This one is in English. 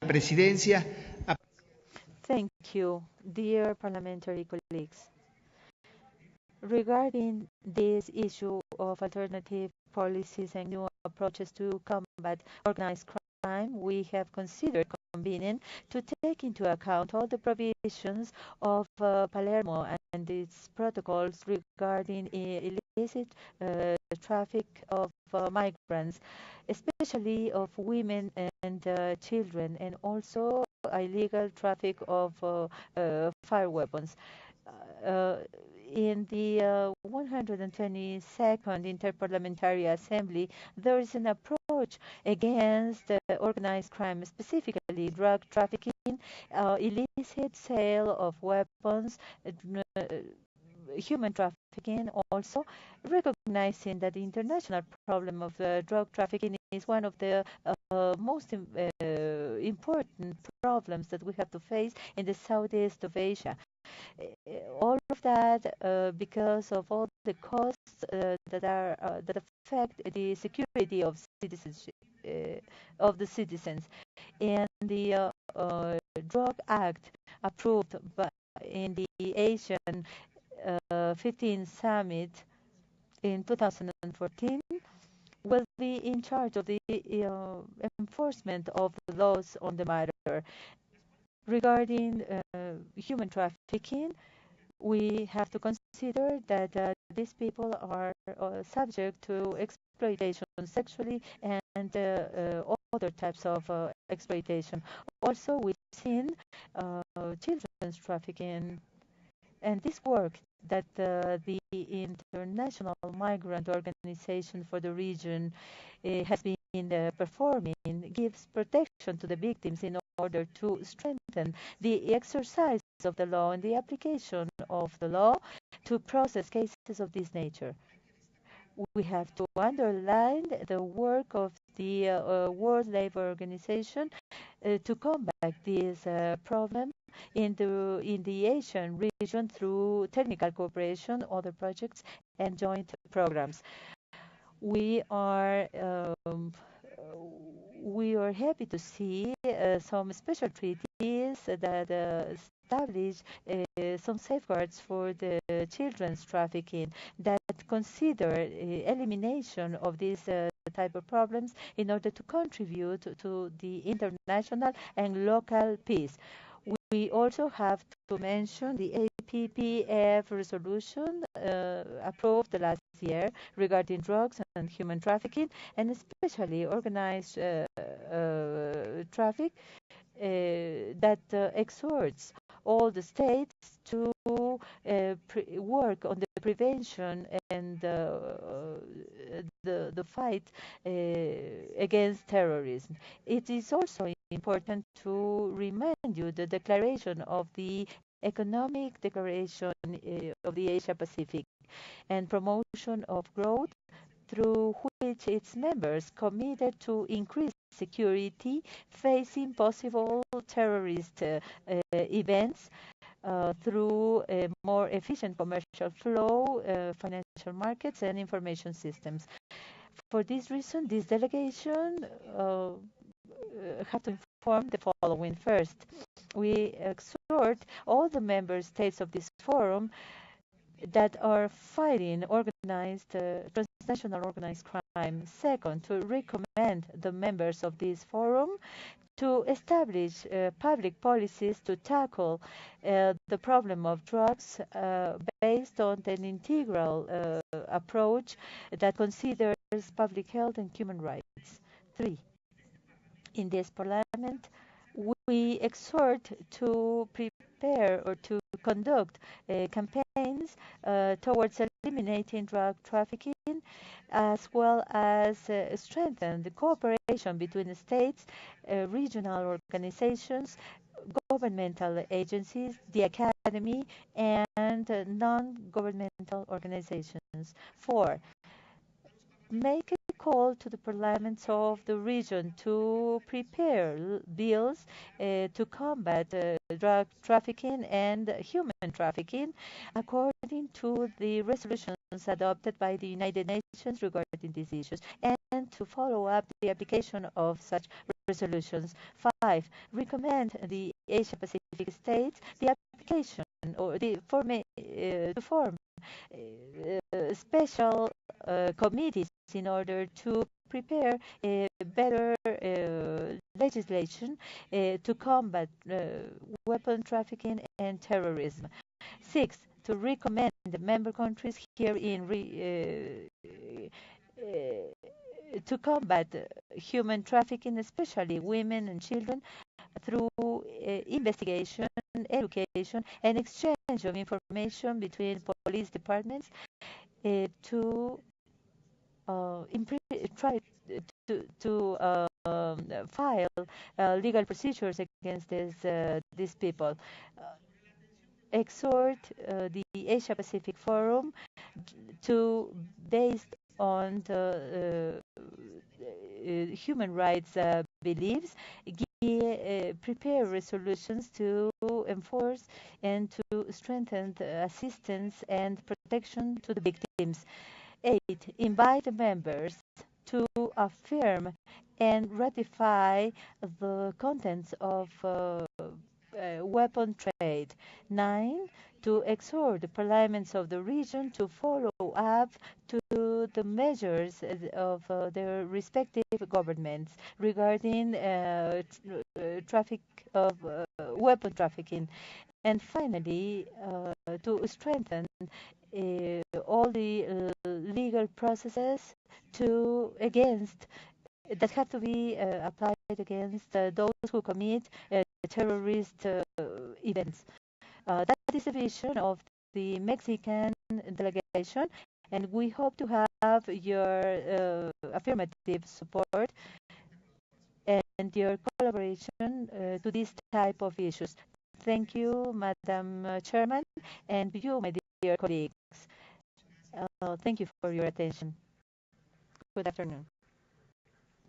Presidencia. Thank you, dear parliamentary colleagues. Regarding this issue of alternative policies and new approaches to combat organized crime, we have considered convenient to take into account all the provisions of Palermo and its protocols regarding illicit traffic of migrants, especially of women and children, and also illegal traffic of fire weapons. Uh, in the 122nd Interparliamentary Assembly, there is an approach against organized crime, specifically drug trafficking, illicit sale of weapons, uh, human trafficking, also recognizing that the international problem of drug trafficking is one of the most important problems that we have to face in the southeast of Asia. All of that because of all the costs that affect the security of citizenship of the citizens. And the Drug Act approved in the Asian 15 Summit in 2014 will be in charge of the enforcement of the laws on the matter. Regarding human trafficking, we have to consider that these people are subject to exploitation sexually and other types of exploitation. Also, we've seen children's trafficking, and this work that the International Migrant Organization for the region has been performing gives protection to the victims in order to strengthen the exercise of the law and the application of the law to process cases of this nature. We have to underline the work of the World Labour Organization to combat this problem in the Asian region through technical cooperation, other projects, and joint programs. We are happy to see some special treaties that establish some safeguards for the children's trafficking that consider elimination of these type of problems in order to contribute to the international and local peace. We also have to mention the APPF resolution approved last year regarding drugs and human trafficking, and especially organized traffic that exhorts all the states to work on the prevention and the fight against terrorism. It is also important to remind you the declaration of the Economic Declaration of the Asia Pacific and promotion of growth, through which its members committed to increase security facing possible terrorist events through a more efficient commercial flow, financial markets, and information systems. For this reason, this delegation have to inform the following. First, we exhort all the member states of this forum that are fighting transnational organized crime. Second, to recommend the members of this forum to establish public policies to tackle the problem of drugs based on an integral approach that considers public health and human rights. Three, in this parliament, we exhort to prepare or to conduct campaigns towards eliminating drug trafficking, as well as strengthen the cooperation between the states, regional organizations, governmental agencies, the academy, and non-governmental organizations. Four, make a call to the parliaments of the region to prepare bills to combat drug trafficking and human trafficking according to the resolutions adopted by the United Nations regarding these issues, and to follow up the application of such resolutions. 5. Recommend the Asia Pacific states the application or to form special committees in order to prepare a better legislation to combat weapon trafficking and terrorism. 6. To recommend the member countries herein to combat human trafficking, especially women and children, through investigation, education, and exchange of information between police departments to try to file legal procedures against these people. Exhort the Asia Pacific Forum to, based on the human rights beliefs, prepare resolutions to enforce and to strengthen the assistance and protection to the victims. 8. Invite the members to affirm and ratify the contents of weapon trade. 9. To exhort the parliaments of the region to follow up to the measures of their respective governments regarding traffic of weapon trafficking. And finally, to strengthen all the legal processes against that have to be applied against those who commit terrorist events. That is the vision of the Mexican delegation, and we hope to have your affirmative support and your collaboration to this type of issues. Thank you, Madam Chairman, and you, my dear colleagues. Thank you for your attention. Good afternoon.